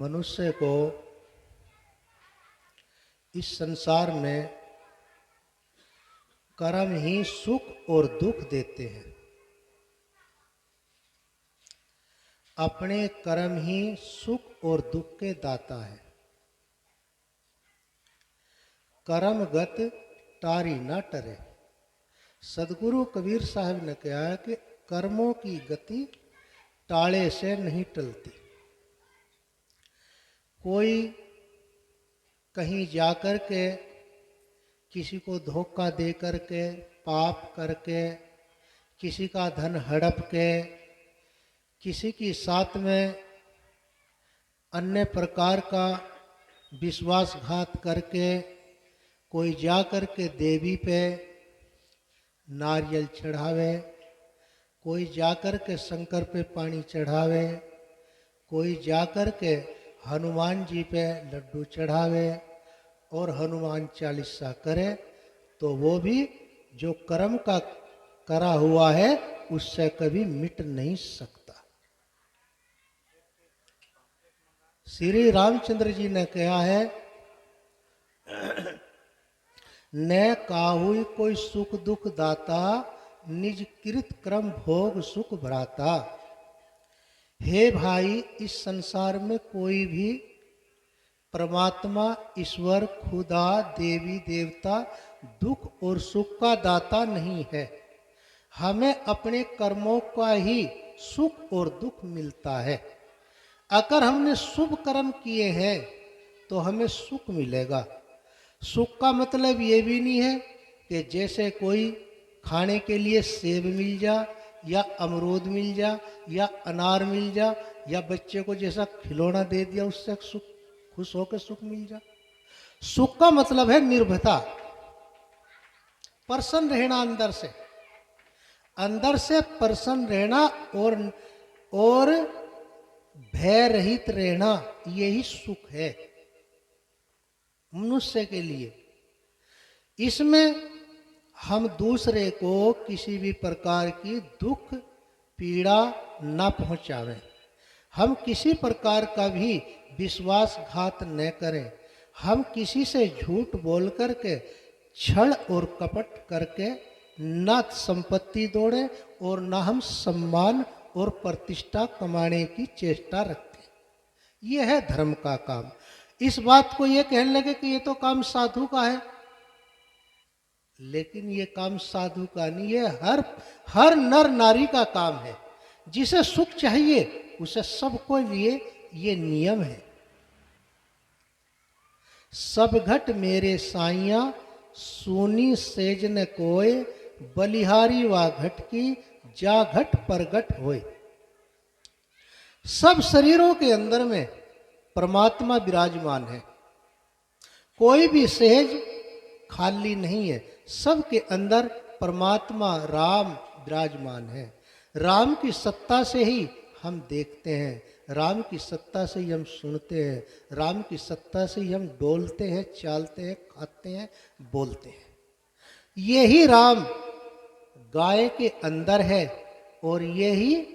मनुष्य को इस संसार में कर्म ही सुख और दुख देते हैं। अपने कर्म ही सुख और दुख के दाता है। कर्मगत टारी न टरे। सदगुरु कबीर साहब ने कहा है कि कर्मों की गति टाले से नहीं टलती। कोई कहीं जाकर के किसी को धोखा दे करके, पाप करके, किसी का धन हड़प के, किसी की साथ में अन्य प्रकार का विश्वासघात करके कोई जा कर के देवी पे नारियल चढ़ावे, कोई जाकर के शंकर पे पानी चढ़ावे, कोई जाकर के हनुमान जी पे लड्डू चढ़ावे और हनुमान चालीसा करे, तो वो भी जो कर्म का करा हुआ है उससे कभी मिट नहीं सकता। श्री रामचंद्र जी ने कहा है, न काहुई कोई सुख दुख दाता, निज कृत कर्म भोग सुख भराता। हे भाई, इस संसार में कोई भी परमात्मा, ईश्वर, खुदा, देवी देवता दुख और सुख का दाता नहीं है। हमें अपने कर्मों का ही सुख और दुख मिलता है। अगर हमने शुभ कर्म किए हैं तो हमें सुख मिलेगा। सुख का मतलब ये भी नहीं है कि जैसे कोई खाने के लिए सेब मिल जा या अमरूद मिल जा या अनार मिल जा या बच्चे को जैसा खिलौना दे दिया उससे सुख, खुश होकर सुख मिल जा। सुख का मतलब है निर्भयता, प्रसन्न रहना, अंदर से प्रसन्न रहना और भय रहित रहना, यही सुख है मनुष्य के लिए। इसमें हम दूसरे को किसी भी प्रकार की दुख पीड़ा न पहुंचावें। हम किसी प्रकार का भी विश्वासघात न करें। हम किसी से झूठ बोल करके, छल और कपट करके न संपत्ति दौड़े और न हम सम्मान और प्रतिष्ठा कमाने की चेष्टा रखते। यह है धर्म का काम। इस बात को ये कहने लगे कि ये तो काम साधु का है, लेकिन ये काम साधु का नहीं है, हर नर नारी का काम है। जिसे सुख चाहिए उसे सबको लिए ये नियम है। सब घट मेरे साइया, सोनी सेज न कोय, बलिहारी वा घट की, जा घट परगट होए। सब शरीरों के अंदर में परमात्मा विराजमान है। कोई भी सेज खाली नहीं है। सबके अंदर परमात्मा राम विराजमान है। राम की सत्ता से ही हम देखते हैं, राम की सत्ता से ही हम सुनते हैं, राम की सत्ता से ही हम डोलते हैं, चालते हैं, खाते हैं, बोलते हैं। यही राम गाय के अंदर है और यही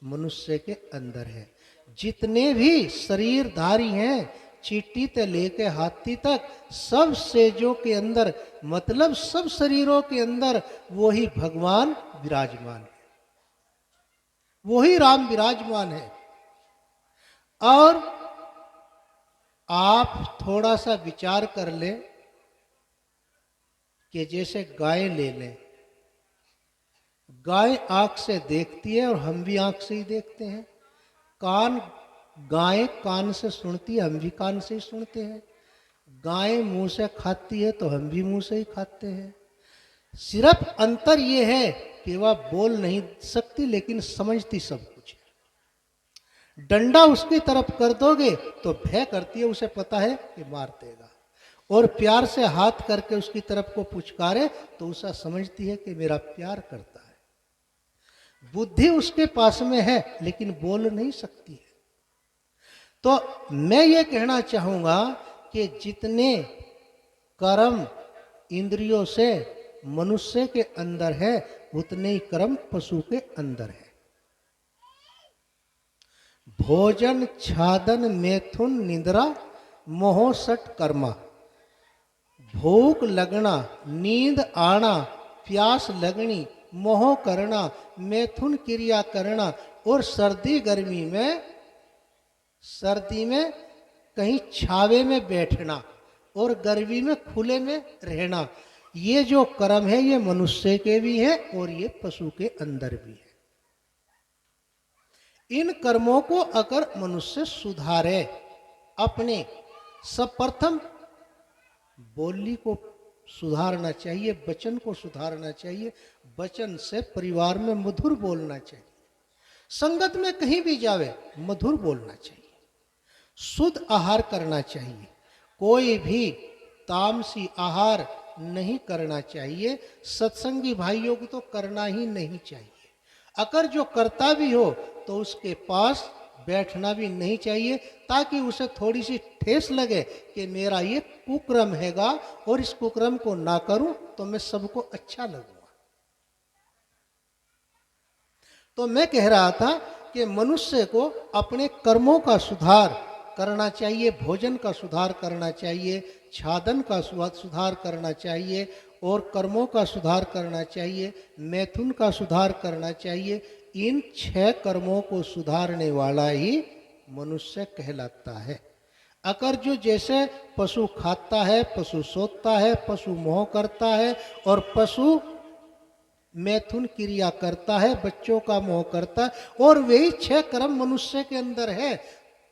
मनुष्य के अंदर है। जितने भी शरीरधारी हैं, चींटी से लेके हाथी तक, सब सेजों के अंदर, मतलब सब शरीरों के अंदर वही भगवान विराजमान है, वही राम विराजमान है। और आप थोड़ा सा विचार कर लें कि जैसे गाय ले लें, गाय आंख से देखती है और हम भी आंख से ही देखते हैं। गाय कान से सुनती है, हम भी कान से ही सुनते हैं। गाय मुंह से खाती है तो हम भी मुंह से ही खाते हैं। सिर्फ अंतर ये है कि वह बोल नहीं सकती लेकिन समझती सब कुछ है। डंडा उसकी तरफ कर दोगे तो भय करती है, उसे पता है कि मार देगा। और प्यार से हाथ करके उसकी तरफ को पुचकारे तो उसे समझती है कि मेरा प्यार करता है। बुद्धि उसके पास में है लेकिन बोल नहीं सकती है। तो मैं ये कहना चाहूंगा कि जितने कर्म इंद्रियों से मनुष्य के अंदर है उतने ही कर्म पशु के अंदर है। भोजन छादन मैथुन निद्रा मोहसट कर्मा। भूख लगना, नींद आना, प्यास लगनी, मोह करना, मैथुन क्रिया करना और सर्दी में कहीं छावे में बैठना और गर्मी में खुले में रहना, ये जो कर्म है ये मनुष्य के भी है और ये पशु के अंदर भी है। इन कर्मों को अगर मनुष्य सुधारे, अपने सर्वप्रथम बोली को सुधारना चाहिए, वचन को सुधारना चाहिए, वचन से परिवार में मधुर बोलना चाहिए, संगत में कहीं भी जावे मधुर बोलना चाहिए, शुद्ध आहार करना चाहिए, कोई भी तामसी आहार नहीं करना चाहिए, सत्संगी भाइयों को तो करना ही नहीं चाहिए। अगर जो करता भी हो तो उसके पास बैठना भी नहीं चाहिए, ताकि उसे थोड़ी सी ठेस लगे कि मेरा ये कुक्रम हैगा और इस कुक्रम को ना करूं तो मैं सबको अच्छा लगूंगा। तो मैं कह रहा था कि मनुष्य को अपने कर्मों का सुधार करना चाहिए, भोजन का सुधार करना चाहिए, छादन का सुधार करना चाहिए और कर्मों का सुधार करना चाहिए, मैथुन का सुधार करना चाहिए। इन 6 कर्मों को सुधारने वाला ही मनुष्य कहलाता है। अगर जो जैसे पशु खाता है, पशु सोता है, पशु मोह करता है और पशु मैथुन क्रिया करता है, बच्चों का मोह करता है और वही 6 कर्म मनुष्य के अंदर है,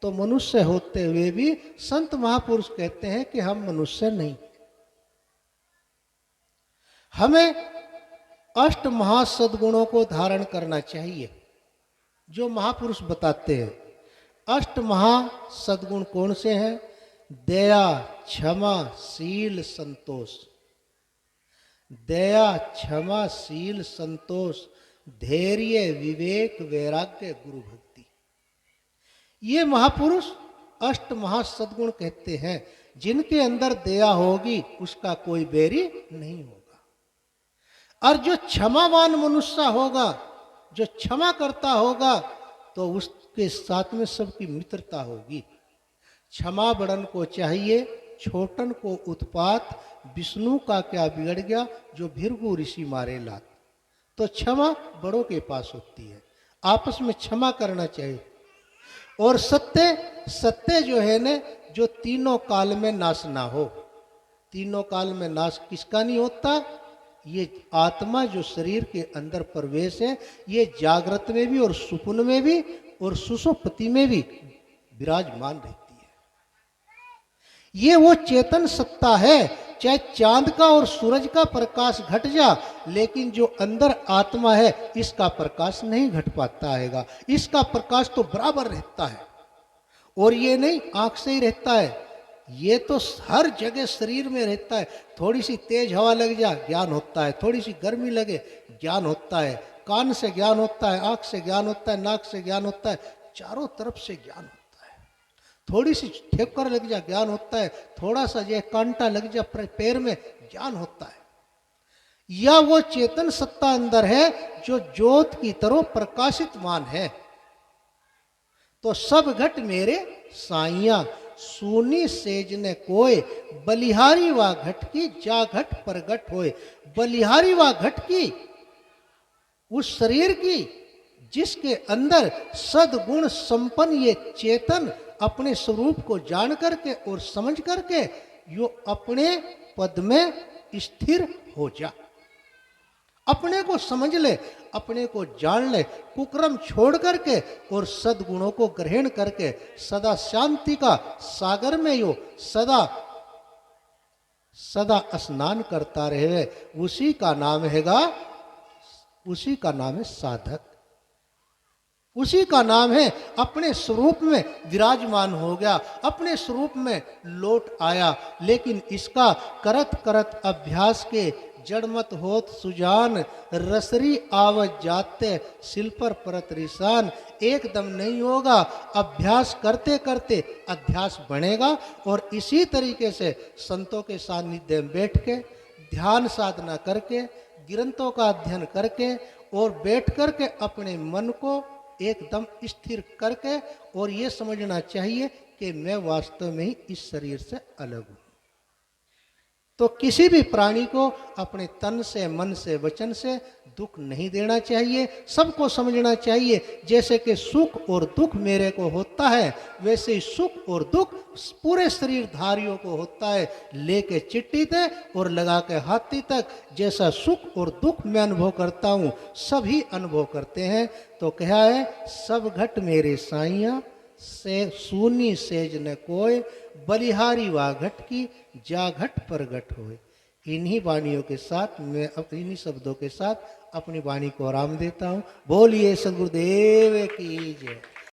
तो मनुष्य होते हुए भी संत महापुरुष कहते हैं कि हम मनुष्य नहीं। हमें अष्ट महासद्गुणों को धारण करना चाहिए, जो महापुरुष बताते हैं। अष्ट महासद्गुण कौन से हैं? दया, क्षमा, शील, संतोष। दया, क्षमा, शील, संतोष, धैर्य, विवेक, वैराग्य, गुरु भक्ति। ये महापुरुष अष्ट महासद्गुण कहते हैं। जिनके अंदर दया होगी उसका कोई बैरी नहीं होगा, और जो क्षमावान मनुष्य होगा, जो क्षमा करता होगा, तो उसके साथ में सबकी मित्रता होगी। क्षमा बड़न को चाहिए, छोटन को उत्पात, विष्णु का क्या बिगड़ गया, जो भृगु ऋषि मारे लात। तो क्षमा बड़ों के पास होती है, आपस में क्षमा करना चाहिए। और सत्य जो है न, जो तीनों काल में नाश ना हो। तीनों काल में नाश किसका नहीं होता? ये आत्मा जो शरीर के अंदर प्रवेश है, ये जागृत में भी और सुपुन में भी और सुषुप्ति में भी विराजमान रहती है। ये वो चेतन सत्ता है, चाहे चांद का और सूरज का प्रकाश घट जा, लेकिन जो अंदर आत्मा है इसका प्रकाश नहीं घट पाता हैगा। इसका प्रकाश तो बराबर रहता है, और ये नहीं आंख से ही रहता है, ये तो हर जगह शरीर में रहता है। थोड़ी सी तेज हवा लग जा ज्ञान होता है, थोड़ी सी गर्मी लगे ज्ञान होता है, कान से ज्ञान होता है, आंख से ज्ञान होता है, नाक से ज्ञान होता है, चारों तरफ से ज्ञान होता है। थोड़ी सी ठेकर लग जा ज्ञान होता है, थोड़ा सा ये कांटा लग जा पैर में ज्ञान होता है। या वो चेतन सत्ता अंदर है जो ज्योत की तरह प्रकाशितमान है। तो सब घट मेरे साइया, सूनी सेज ने कोय, बलिहारी वा घट की जा घट प्रगट होए। बलिहारी वा घट की, उस शरीर की जिसके अंदर सद्गुण संपन्न ये चेतन अपने स्वरूप को जान करके और समझ करके यो अपने पद में स्थिर हो जा। अपने को समझ ले, अपने को जान ले, कुक्रम छोड़ करके और सद्गुणों को ग्रहण करके सदा शांति का सागर में यो सदा सदा स्नान करता रहे, उसी का नाम हैगा, उसी का नाम है साधक। उसी का नाम है अपने स्वरूप में विराजमान हो गया, अपने स्वरूप में लौट आया। लेकिन इसका करत करत अभ्यास के जड़मत होत सुजान, रसरी आवत जाते सिल पर परत रिसान। एकदम नहीं होगा, अभ्यास करते करते अध्यास बनेगा। और इसी तरीके से संतों के सानिध्य में बैठ के ध्यान साधना करके ग्रंथों का अध्ययन करके और बैठ करके अपने मन को एकदम स्थिर करके और ये समझना चाहिए कि मैं वास्तव में ही इस शरीर से अलग हूं। तो किसी भी प्राणी को अपने तन से, मन से, वचन से दुख नहीं देना चाहिए। सबको समझना चाहिए जैसे कि सुख और दुख मेरे को होता है, वैसे ही सुख और दुख पूरे शरीरधारियों को होता है। लेके चिट्ठी तक और लगा के हाथी तक, जैसा सुख और दुख मैं अनुभव करता हूँ सभी अनुभव करते हैं। तो क्या है, सब घट मेरे साइया से सूनी सेज न कोय, बलिहारी वा घट की जा घट पर घट होए। इन्हीं वाणियों के साथ मैं इन्हीं शब्दों के साथ अपनी वाणी को आराम देता हूँ। बोलिए सदगुरुदेव की जय।